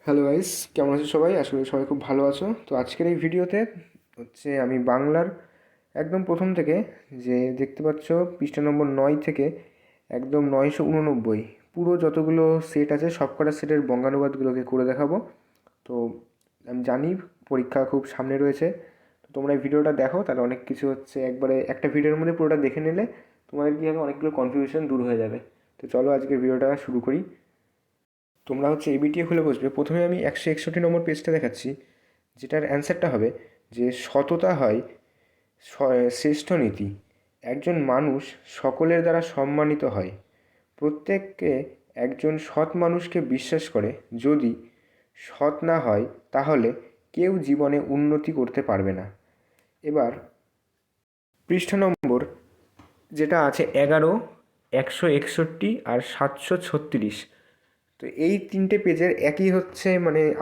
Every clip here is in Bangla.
হ্যালো গাইস, কেমন আছো সবাই? আশা করি সবাই খুব ভালো আছো। তো আজকের এই ভিডিওতে আমি বাংলার একদম প্রথম থেকে যে দেখতে পাচ্ছ পৃষ্ঠা নম্বর 9 থেকে একদম 989 পুরো যতগুলো সেট আছে সবকটা সেটের বঙ্গানুবাদগুলোকে করে দেখাবো। তো আমি জানি পরীক্ষা খুব সামনে রয়েছে, তো তোমরা এই ভিডিওটা দেখো, তাহলে অনেক কিছু একবারে একটা ভিডিওর মধ্যে পুরোটা দেখে নিলে তোমাদের কী হবে, অনেকগুলো কনফিউশন দূর হয়ে যাবে। তো চলো আজকের ভিডিওটা শুরু করি। তোমরা এবিটিএ খুলে বসবে। প্রথমে আমি 161 নম্বর পেজটা দেখাচ্ছি, যেটার অ্যান্সারটা হবে যে সততা হয় শ্রেষ্ঠ নীতি। একজন মানুষ সকলের দ্বারা সম্মানিত হয়। প্রত্যেককে একজন সৎ মানুষকে বিশ্বাস করে। যদি সৎ না হয় তাহলে কেউ জীবনে উন্নতি করতে পারবে না। এবার পৃষ্ঠা নম্বর যেটা আছে 11, 161 আর 736, তো এই তিনটে পেজের একই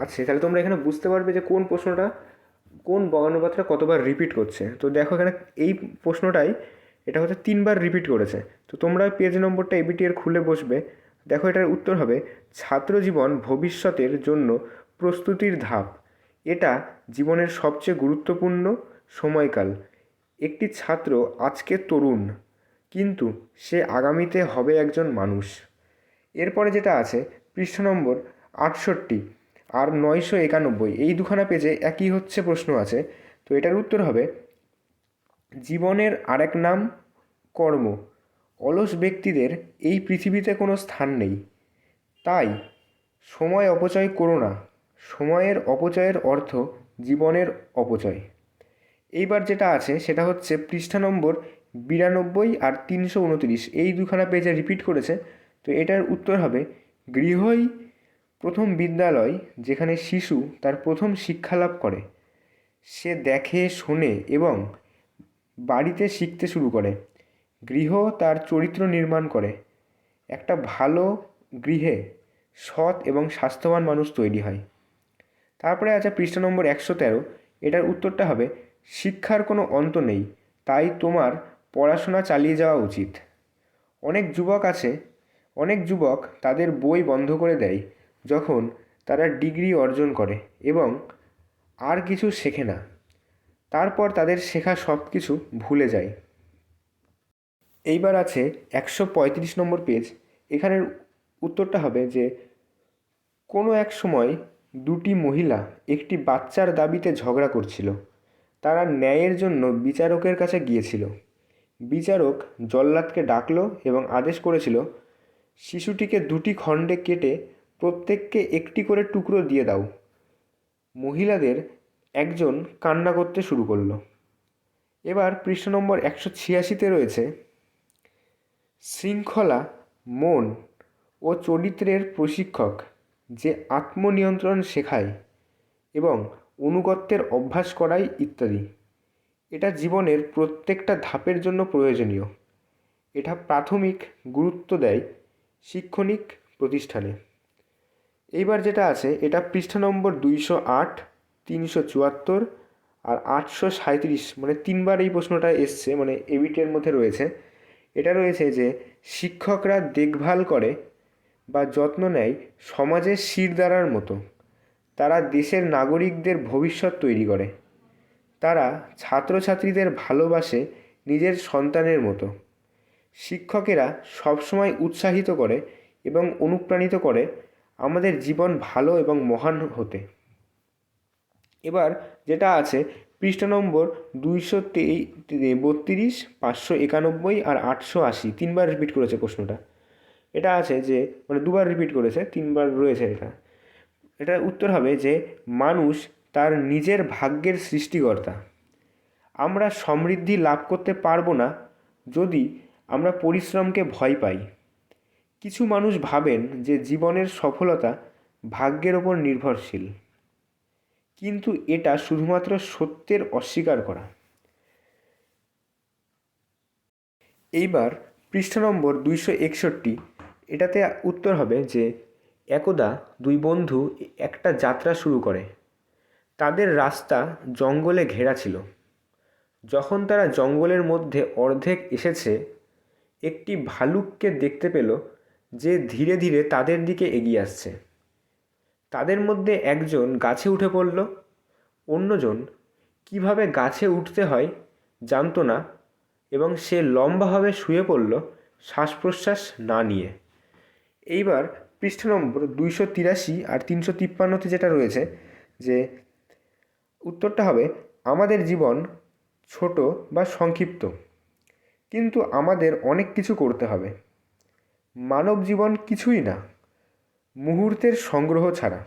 আছে। তাহলে তোমরা এখানে বুঝতে পারবে যে কোন প্রশ্নটা, কোন বর্ণবাদটা কতবার রিপিট করছে। তো দেখো এখানে এই প্রশ্নটাই এটা 3বার রিপিট করেছে। তো তোমরা পেজ নম্বরটা এবিটি এর খুলে বসবে। দেখো এটার উত্তর হবে ছাত্রজীবন ভবিষ্যতের জন্য প্রস্তুতির ধাপ। এটা জীবনের সবচেয়ে গুরুত্বপূর্ণ সময়কাল। একটি ছাত্র আজকে তরুণ, কিন্তু সে আগামীতে হবে একজন মানুষ। এরপরে যেটা আছে পৃষ্ঠা নম্বর 68 আর 991, এই দুখানা পেজে একই প্রশ্ন আছে। তো এটার উত্তর হবে জীবনের আরেক নাম কর্ম। অলস ব্যক্তিদের এই পৃথিবীতে কোনো স্থান নেই। তাই সময় অপচয় করো না। সময়ের অপচয়ের অর্থ জীবনের অপচয়। এইবার যেটা আছে সেটা পৃষ্ঠা নম্বর 92 আর 329, এই দুখানা পেজে রিপিট করেছে। তো এটার উত্তর হবে গৃহই প্রথম বিদ্যালয়, যেখানে শিশু তার প্রথম শিক্ষালাভ করে। সে দেখে, শোনে এবং বাড়িতে শিখতে শুরু করে। গৃহ তার চরিত্র নির্মাণ করে। একটা ভালো গৃহে সৎ এবং স্বাস্থ্যবান মানুষ তৈরি হয়। তারপরে আছে পৃষ্ঠা নম্বর 113, এটার উত্তরটা হবে শিক্ষার কোনো অন্ত নেই, তাই তোমার পড়াশোনা চালিয়ে যাওয়া উচিত। অনেক যুবক আছে, অনেক যুবক তাদের বই বন্ধ করে দেয় যখন তারা ডিগ্রি অর্জন করে এবং আর কিছু শেখে না। তারপর তাদের শেখা সব কিছু ভুলে যায়। এইবার আছে 135 নম্বর পেজ। এখানের উত্তরটা হবে যে কোনো এক সময় দুটি মহিলা একটি বাচ্চার দাবিতে ঝগড়া করছিল। তারা ন্যায়ের জন্য বিচারকের কাছে গিয়েছিল। বিচারক জল্লাদকে ডাকলো এবং আদেশ করেছিল শিশুটিকে দুটি খণ্ডে কেটে প্রত্যেককে একটি করে টুকরো দিয়ে দাও। মহিলাদের একজন কান্না করতে শুরু করলো। এবার পৃষ্ঠা নম্বর 186-তে রয়েছে শৃঙ্খলা মন ও চরিত্রের প্রশিক্ষক, যে আত্মনিয়ন্ত্রণ শেখায় এবং অনুগত্যের অভ্যাস করায় ইত্যাদি। এটা জীবনের প্রত্যেকটা ধাপের জন্য প্রয়োজনীয়। এটা প্রাথমিক গুরুত্ব দেয় শৈক্ষণিক প্রতিষ্ঠানে। এইবার যেটা আছে এটা পৃষ্ঠা নম্বর 208, 374 আর 837, মানে 3বার এই প্রশ্নটা এসছে, মানে এবিটের মধ্যে রয়েছে। এটা রয়েছে যে শিক্ষকরা দেখভাল করে বা যত্ন নেয় সমাজের শিরদাঁড়ার মতো। তারা দেশের নাগরিকদের ভবিষ্যৎ তৈরি করে। তারা ছাত্রছাত্রীদের ভালোবাসে নিজের সন্তানের মতো। শিক্ষকেরা সবসময় উৎসাহিত করে এবং অনুপ্রাণিত করে আমাদের জীবন ভালো এবং মহান হতে। এবার যেটা আছে পৃষ্ঠা নম্বর 232, 591 আর 880, 3বার রিপিট করেছে প্রশ্নটা। এটা আছে যে মানে 2বার রিপিট করেছে, 3বার রয়েছে এটা। এটার উত্তর হবে যে মানুষ তার নিজের ভাগ্যের সৃষ্টিকর্তা। আমরা সমৃদ্ধি লাভ করতে পারবো না যদি আমরা পরিশ্রমকে ভয় পাই। কিছু মানুষ ভাবেন যে জীবনের সফলতা ভাগ্যের ওপর নির্ভরশীল, কিন্তু এটা শুধুমাত্র সত্যের অস্বীকার করা। এইবার পৃষ্ঠা নম্বর 261, এটাতে উত্তর হবে যে একদা দুই বন্ধু একটা যাত্রা শুরু করে। তাদের রাস্তা জঙ্গলে ঘেরা ছিল। যখন তারা জঙ্গলের মধ্যে অর্ধেক এসেছে, একটি ভালুককে দেখতে পেল যে ধীরে ধীরে তাদের দিকে এগিয়ে আসছে। তাদের মধ্যে একজন গাছে উঠে পড়ল, অন্যজন কিভাবে গাছে উঠতে হয় জানতো না এবং সে লম্বাভাবে শুয়ে পড়ল শ্বাস প্রশ্বাস না নিয়ে। এইবার পৃষ্ঠা নম্বর 283 আর 353তে যেটা রয়েছে, যে উত্তরটা হবে আমাদের জীবন ছোট বা সংক্ষিপ্ত, কিন্তু আমাদের অনেক কিছু করতে হবে। মানব জীবন কিছুই না মুহূর্তের সংগ্রহ ছাড়া,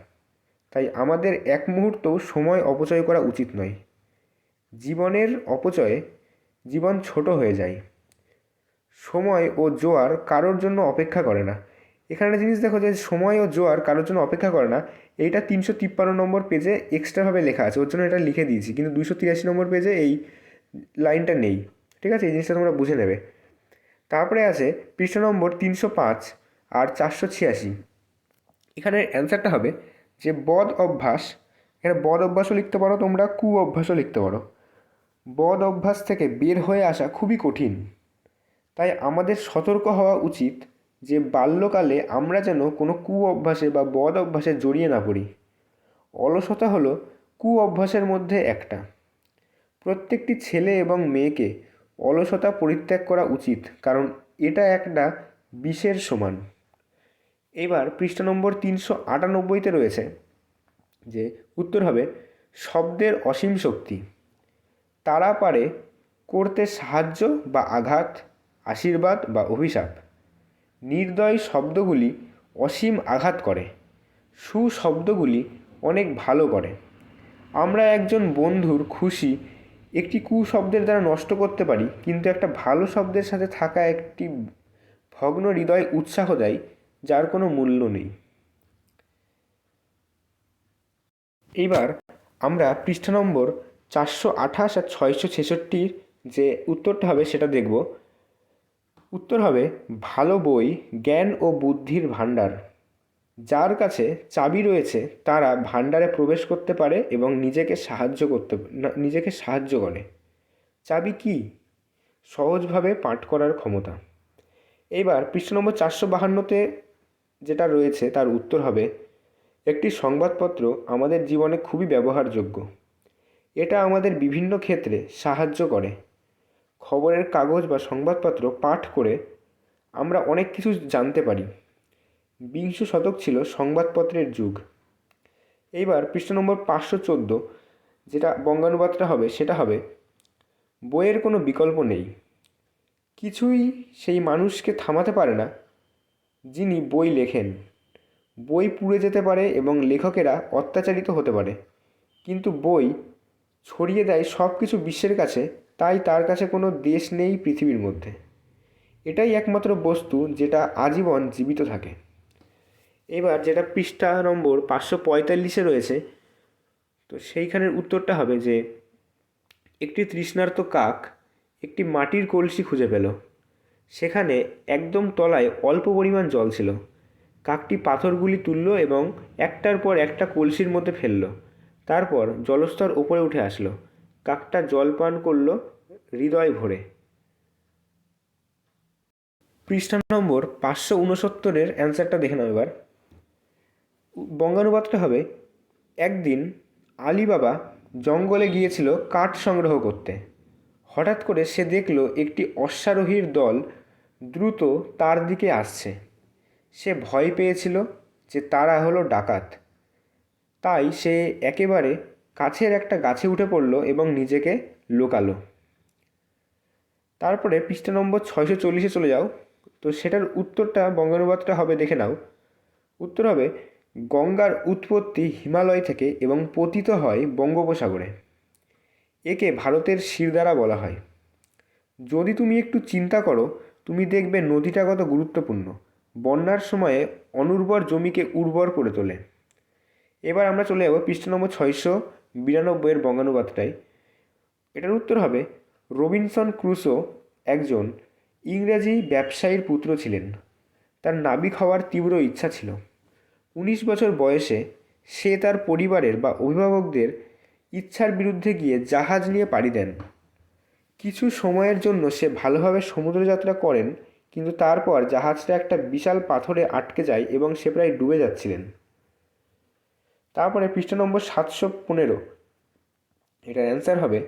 তাই আমাদের এক মুহূর্তও সময় অপচয় করা উচিত নয়। জীবনের অপচয়ে জীবন ছোট হয়ে যায়। সময় ও জোয়ার কারোর জন্য অপেক্ষা করে না। এখানে জিনিস দেখো যে সময় ও জোয়ার কারোর জন্য অপেক্ষা করে না, এইটা 353 নম্বর পেজে এক্সট্রাভাবে লেখা আছে, ওর জন্য এটা লিখে দিয়েছি, কিন্তু 283 নম্বর পেজে এই লাইনটা নেই। ঠিক আছে, এই জিনিসটা তোমরা বুঝে নেবে। তারপরে আছে পৃষ্ঠা নম্বর 305 আর 486। এখানে অ্যান্সারটা হবে যে বদ অভ্যাস। এখানে বদ অভ্যাসও লিখতে পারো তোমরা, কু অভ্যাসও লিখতে পারো। বদ অভ্যাস থেকে বের হয়ে আসা খুবই কঠিন, তাই আমাদের সতর্ক হওয়া উচিত যে বাল্যকালে আমরা যেন কোনো কু অভ্যাসে বা বদ অভ্যাসে জড়িয়ে না পড়ি। অলসতা হলো কু অভ্যাসের মধ্যে একটা। প্রত্যেকটি ছেলে এবং মেয়েকে অলসতা পরিত্যাগ করা উচিত, কারণ এটা একটা বিষের সমান। এবার পৃষ্ঠা নম্বর 398তে রয়েছে, যে উত্তর হবে শব্দের অসীম শক্তি। তারা পারে করতে সাহায্য বা আঘাত, আশীর্বাদ বা অভিশাপ। নির্দয় শব্দগুলি অসীম আঘাত করে, সুশব্দগুলি অনেক ভালো করে। আমরা একজন বন্ধুর খুশি একটি কুশব্দের দ্বারা নষ্ট করতে পারি, কিন্তু একটা ভালো শব্দের সাথে থাকা একটি ভগ্ন হৃদয় উৎসাহ দেয়, যার কোনো মূল্য নেই। এইবার আমরা পৃষ্ঠা নম্বর 428 আর 666 যে উত্তরটা হবে সেটা দেখব। উত্তর হবে ভালো বই জ্ঞান ও বুদ্ধির ভাণ্ডার। যার কাছে চাবি রয়েছে তারা ভাণ্ডারে প্রবেশ করতে পারে এবং নিজেকে সাহায্য করে। চাবি কি? সহজভাবে পাঠ করার ক্ষমতা। এইবার পৃষ্ঠা নম্বর 452তে যেটা রয়েছে তার উত্তর হবে একটি সংবাদপত্র আমাদের জীবনে খুবই ব্যবহারযোগ্য। এটা আমাদের বিভিন্ন ক্ষেত্রে সাহায্য করে। খবরের কাগজ বা সংবাদপত্র পাঠ করে আমরা অনেক কিছু জানতে পারি। বিংশ শতক ছিল সংবাদপত্রের যুগ। এইবার পৃষ্ঠা নম্বর 514 যেটা বঙ্গানুবাদটা হবে সেটা হবে বইয়ের কোনো বিকল্প নেই। কিছুই সেই মানুষকে থামাতে পারে না যিনি বই লেখেন। বই পুড়ে যেতে পারে এবং লেখকেরা অত্যাচারিত হতে পারে, কিন্তু বই ছড়িয়ে দেয় সব কিছু বিশ্বের কাছে, তাই তার কাছে কোনো দেশ নেই পৃথিবীর মধ্যে। এটাই একমাত্র বস্তু যেটা আজীবন জীবিত থাকে। এবার যেটা পৃষ্ঠা নম্বর 545-এ রয়েছে, তো সেইখানের উত্তরটা হবে যে একটি তৃষ্ণার্ত কাক একটি মাটির কলসি খুঁজে পেল। সেখানে একদম তলায় অল্প পরিমাণ জল ছিল। কাকটি পাথরগুলি তুলল এবং একটার পর একটা কলসির মধ্যে ফেলল। তারপর জলস্তর ওপরে উঠে আসলো। কাকটা জল পান করল হৃদয় ভরে। পৃষ্ঠা নম্বর 569-এর অ্যান্সারটা দেখে নাও এবার। বঙ্গানুবাদটা হবে একদিন আলিবাবা জঙ্গলে গিয়েছিল কাঠ সংগ্রহ করতে। হঠাৎ করে সে দেখল একটি অশ্বারোহীর দল দ্রুত তার দিকে আসছে। সে ভয় পেয়েছিল যে তারা হলো ডাকাত, তাই সে একেবারে কাছের একটা গাছে উঠে পড়ল এবং নিজেকে লুকালো। তারপরে পৃষ্ঠা নম্বর 640-এ চলে যাও, তো সেটার উত্তরটা বঙ্গানুবাদটা হবে দেখে নাও। উত্তর হবে গঙ্গার উৎপত্তি হিমালয় থেকে এবং পতিত হয় বঙ্গোপসাগরে। একে ভারতের শিরদাঁড়া বলা হয়। যদি তুমি একটু চিন্তা করো, তুমি দেখবে নদীটা কত গুরুত্বপূর্ণ। বন্যার সময়ে অনুর্বর জমিকে উর্বর করে তোলে। এবার আমরা চলে যাব পৃষ্ঠা নম্বর 692-এর বঙ্গানুবাদটায়। এটার উত্তর হবে রবিনসন ক্রুসো একজন ইংরেজি ব্যবসায়ীর পুত্র ছিলেন। তার নাবিক হওয়ার তীব্র ইচ্ছা ছিল। 19 বছর বয়সে সে তার পরিবারের বা অভিভাবকদের ইচ্ছার বিরুদ্ধে গিয়ে জাহাজ নিয়ে পাড়ি দেন। কিছু সময়ের জন্য সে ভালোভাবে সমুদ্রযাত্রা করেন, কিন্তু তারপর জাহাজটা একটা বিশাল পাথরে আটকে যায় এবং সে প্রায় ডুবে যাচ্ছিলেন। তারপরে পৃষ্ঠা নম্বর 715, এটার অ্যান্সার হবে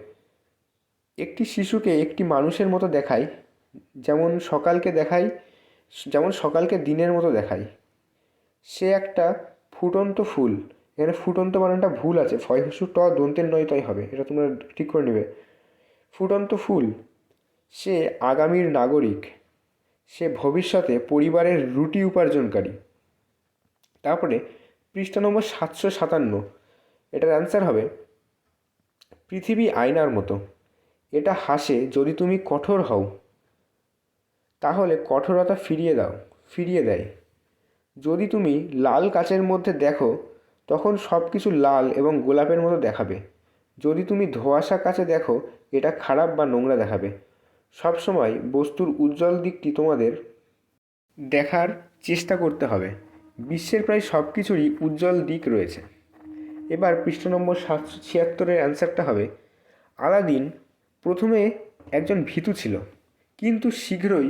একটি শিশুকে একটি মানুষের মতো দেখায়, যেমন সকালকে দিনের মতো দেখায়। সে একটা ফুটন্ত ফুল। এখানে ফুটন্ত বানানটা ভুল আছে, ফয় হসু ট দন্তের নয় তয় হবে, এটা তোমরা ঠিক করে নেবে। ফুটন্ত ফুল। সে আগামীর নাগরিক। সে ভবিষ্যতে পরিবারের রুটি উপার্জনকারী। তারপরে পৃষ্ঠা নম্বর 757, এটার অ্যান্সার হবে পৃথিবী আয়নার মতো। এটা হাসে যদি তুমি কঠোর হও, তাহলে কঠোরতা ফিরিয়ে দেয়। যদি তুমি লাল কাচের মধ্যে দেখো, তখন সব কিছু লাল এবং গোলাপের মতো দেখাবে। যদি তুমি ধোঁয়াশা কাচে দেখো, এটা খারাপ বা নোংরা দেখাবে। সবসময় বস্তুর উজ্জ্বল দিকটি তোমাদের দেখার চেষ্টা করতে হবে। বিশ্বের প্রায় সব কিছুরই উজ্জ্বল দিক রয়েছে। এবার পৃষ্ঠা নম্বর 776-এর অ্যান্সারটা হবে আলাদিন প্রথমে একজন ভীতু ছিল, কিন্তু শীঘ্রই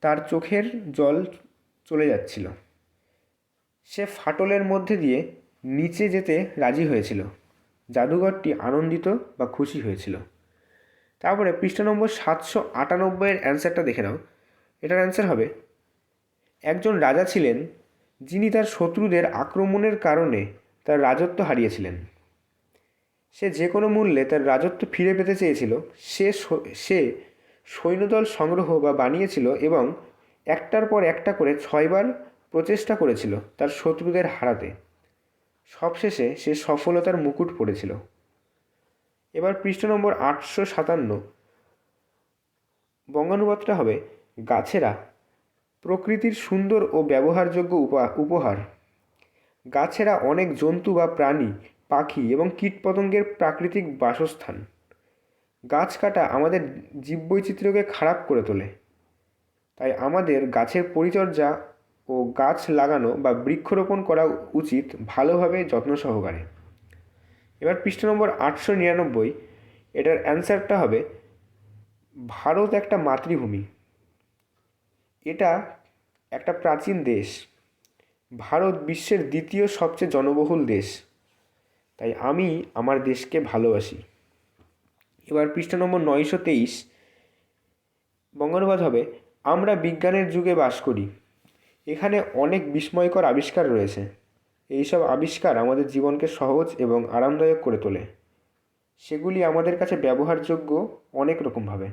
তার চোখের জল চলে যাচ্ছিল। সে ফাটলের মধ্যে দিয়ে নিচে যেতে রাজি হয়েছিল। জাদুঘরটি আনন্দিত বা খুশি হয়েছিল। তারপরে পৃষ্ঠা নম্বর 798-এর অ্যান্সারটা দেখে নাও। এটার অ্যান্সার হবে একজন রাজা ছিলেন যিনি তার শত্রুদের আক্রমণের কারণে তার রাজত্ব হারিয়েছিলেন। সে যে কোনো মূল্যে তার রাজত্ব ফিরে পেতে চেয়েছিল। সে সৈন্যদল সংগ্রহ বা বানিয়েছিল এবং একটার পর একটা করে 6বার প্রচেষ্টা করেছিল তার শত্রুদের হারাতে। সবশেষে সে সফলতার মুকুট পড়েছিল। এবার পৃষ্ঠা নম্বর 857, বঙ্গানুবাদটা হবে গাছেরা প্রকৃতির সুন্দর ও ব্যবহারযোগ্য উপহার। গাছেরা অনেক জন্তু বা প্রাণী, পাখি এবং কীটপতঙ্গের প্রাকৃতিক বাসস্থান। গাছ কাটা আমাদের জীববৈচিত্র্যকে খারাপ করে তোলে। তাই আমাদের গাছের পরিচর্যা ও গাছ লাগানো বা বৃক্ষরোপণ করা উচিত ভালোভাবে, যত্ন সহকারে। এবার পৃষ্ঠা নম্বর 899, এটার অ্যান্সারটা হবে ভারত একটা মাতৃভূমি। এটা একটা প্রাচীন দেশ। ভারত বিশ্বের দ্বিতীয় সবচেয়ে জনবহুল দেশ। তাই আমি আমার দেশকে ভালোবাসি। এবার পৃষ্ঠা নম্বর 923, বঙ্গানুবাদ হবে আমরা বিজ্ঞানের যুগে বাস করি। এখানে অনেক বিস্ময়কর আবিষ্কার রয়েছে। এইসব আবিষ্কার আমাদের জীবনকে সহজ এবং আরামদায়ক করে তোলে। সেগুলি আমাদের কাছে ব্যবহারযোগ্য অনেক রকমভাবে।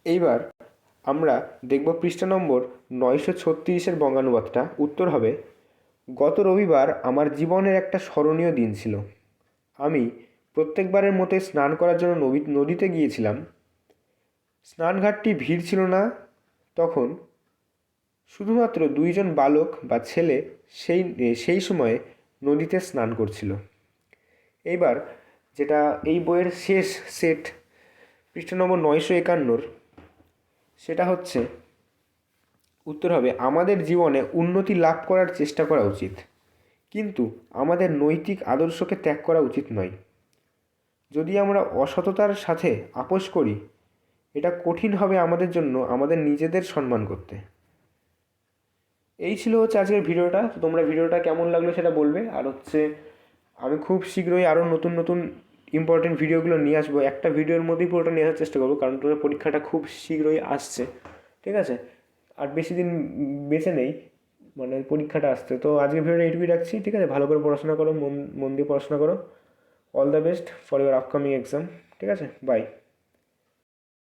এইবার আমরা দেখব পৃষ্ঠা নম্বর 936-এর বঙ্গানুবাদটা। উত্তর হবে গত রবিবার আমার জীবনের একটা স্মরণীয় দিন ছিল। আমি প্রত্যেকবারের মতোই স্নান করার জন্য নদীতে গিয়েছিলাম। স্নানঘাটটি ভিড় ছিল না তখন। শুধুমাত্র 2জন বালক বা ছেলে সেই সময়ে নদীতে স্নান করছিল। এইবার যেটা এই বইয়ের শেষ সেট, পৃষ্ঠা নম্বর 951, সেটা হচ্ছে উত্তর হবে আমাদের জীবনে উন্নতি লাভ করার চেষ্টা করা উচিত, কিন্তু আমাদের নৈতিক আদর্শকে ত্যাগ করা উচিত নয়। যদি আমরা অসততার সাথে আপোষ করি, এটা কঠিন হবে আমাদের জন্য আমাদের নিজেদের সম্মান করতে। এই ছিল আজকের ভিডিওটা। তো তোমরা ভিডিওটা কেমন লাগলো সেটা বলবে। আর আমি খুব শীঘ্রই আরও নতুন নতুন ইম্পর্টেন্ট ভিডিওগুলো নিয়ে আসবো। একটা ভিডিওর মধ্যেই পুরোটা নিয়ে আসার চেষ্টা করবো, কারণ তোমাদের পরীক্ষাটা খুব শীঘ্রই আসছে, ঠিক আছে? আর বেশি দিন বেঁচে নেই, মানে পরীক্ষাটা আসতে। তো আজকের ভিডিওটা এইটুকুই রাখছি, ঠিক আছে? ভালো করে পড়াশোনা করো, মন দিয়ে পড়াশোনা করো। All the best for your upcoming exam, ঠিক আছে? বাই।